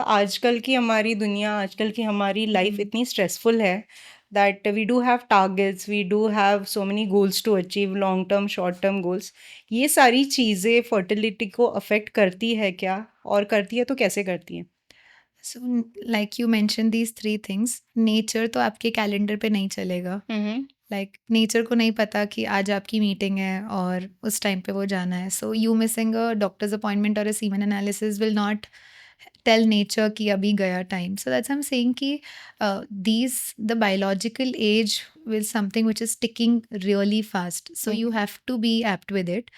आजकल की हमारी दुनिया, आजकल की हमारी लाइफ हम्म, इतनी स्ट्रेसफुल है that we do have targets, we do have so many goals to achieve, long term, short term goals. ये सारी चीज़ें फर्टिलिटी को अफेक्ट करती है क्या? और करती है तो कैसे करती हैं? So like you mention these three things, nature तो आपके कैलेंडर पे नहीं चलेगा। हुँ, लाइक नेचर को नहीं पता कि आज आपकी मीटिंग है और उस टाइम पे वो जाना है, so you missing a doctor's appointment और a semen analysis will not tell nature कि अभी गया time. So that's I am saying कि these the biological age will something which is ticking really fast, so you hmm, have to be apt with it.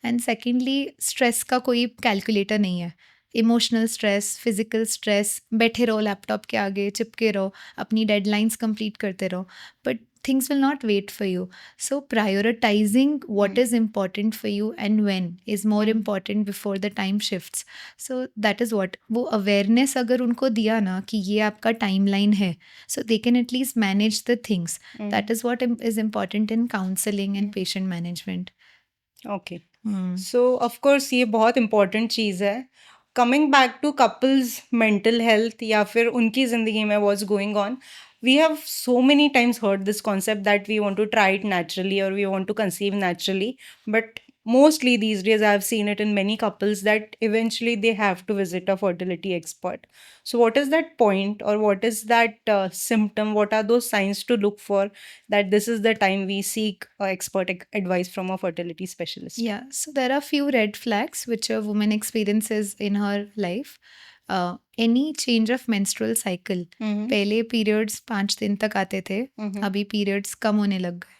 And secondly, stress का कोई calculator नहीं है। Emotional stress, physical stress, बैठे रहो laptop के आगे, चिपके रहो, अपनी डेडलाइंस कंप्लीट करते रहो, but things will not wait for you. So prioritizing what hmm, is important for you and when is more hmm, important before the time shifts. So that is what, वो awareness अगर उनको दिया ना कि ये आपका timeline है, so they can at least manage the things. Hmm, That is what is important in counseling hmm, and patient management. Okay. Hmm. So of course ये बहुत इम्पोर्टेंट चीज़ है। Coming back to couples mental health या फिर उनकी ज़िंदगी में what's going on, we have so many times heard this concept that we want to try it naturally और we want to conceive naturally, but mostly these days I've seen it in many couples that eventually they have to visit a fertility expert. So what is that point, or what is that symptom, what are those signs to look for that this is the time we seek expert advice from a fertility specialist? Yeah, so there are few red flags which a woman experiences in her life. Any change of menstrual cycle. Mhm, पहले periods 5 दिन तक आते थे, mhm, अभी periods कम होने लग गए।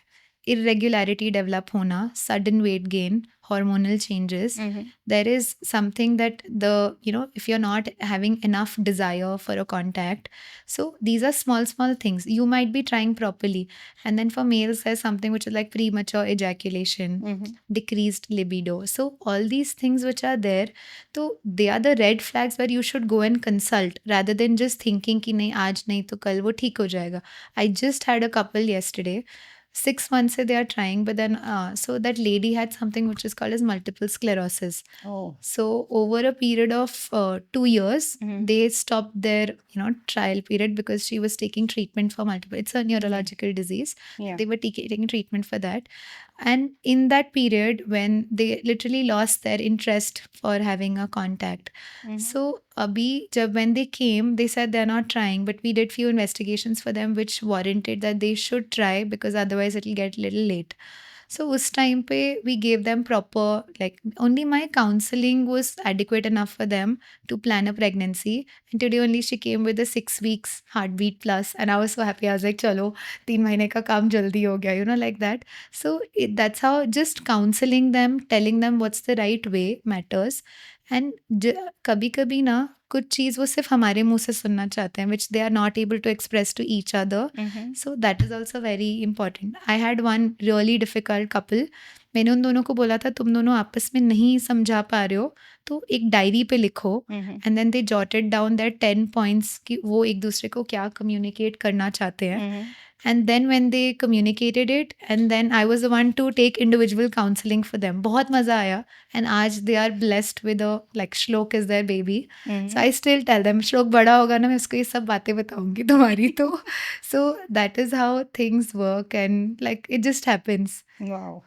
Irregularity develop होना, sudden weight gain, hormonal changes. mhm, There is something that if you're not having enough desire for a contact. So these are small, small things. You might be trying properly. And then for males, there's something which is like premature ejaculation, mhm, decreased libido. So all these things which are there, so they are the red flags where you should go and consult rather than just thinking कि नहीं आज नहीं तो कल वो ठीक हो जाएगा. I just had a couple yesterday. 6 months they are trying, but then so that lady had something which is called as multiple sclerosis. oh, So over a period of 2 years, mhm, they stopped their trial period because she was taking treatment for multiple. It's a yeah, neurological disease. yeah, They were taking treatment for that, and in that period when they literally lost their interest for having a contact. mhm, So abhi jab when they came, they said they're not trying, but we did few investigations for them which warranted that they should try because otherwise it'll get a little late. So उस time पे we gave them proper, like only my counseling was adequate enough for them to plan a pregnancy. And today only she came with a 6 weeks heartbeat plus, and I was so happy. I was like, चलो 3 महीने का काम जल्दी हो गया, like that. So that's how just counseling them, telling them what's the right way matters. And कभी कभी ना कुछ चीज़ वो सिर्फ हमारे मुंह से सुनना चाहते हैं which they are not able to express to each other. mhm, so that is also very important. I had one really difficult couple. मैंने उन दोनों को बोला था तुम दोनों आपस में नहीं समझा पा रहे हो तो एक डायरी पे लिखो. mhm, and then they jotted down their 10 points कि वो एक दूसरे को क्या कम्युनिकेट करना चाहते हैं. mhm, And then when they communicated it, and then I was the one to take individual counseling for them. बहुत मज़ा आया. And आज they are blessed with a, like Shlok is their baby. So mhm. I still tell them, Shlok बड़ा होगा ना मैं उसको ये सब बातें बताऊंगी तुम्हारी तो. So that is how things work, and like it just happens. Wow.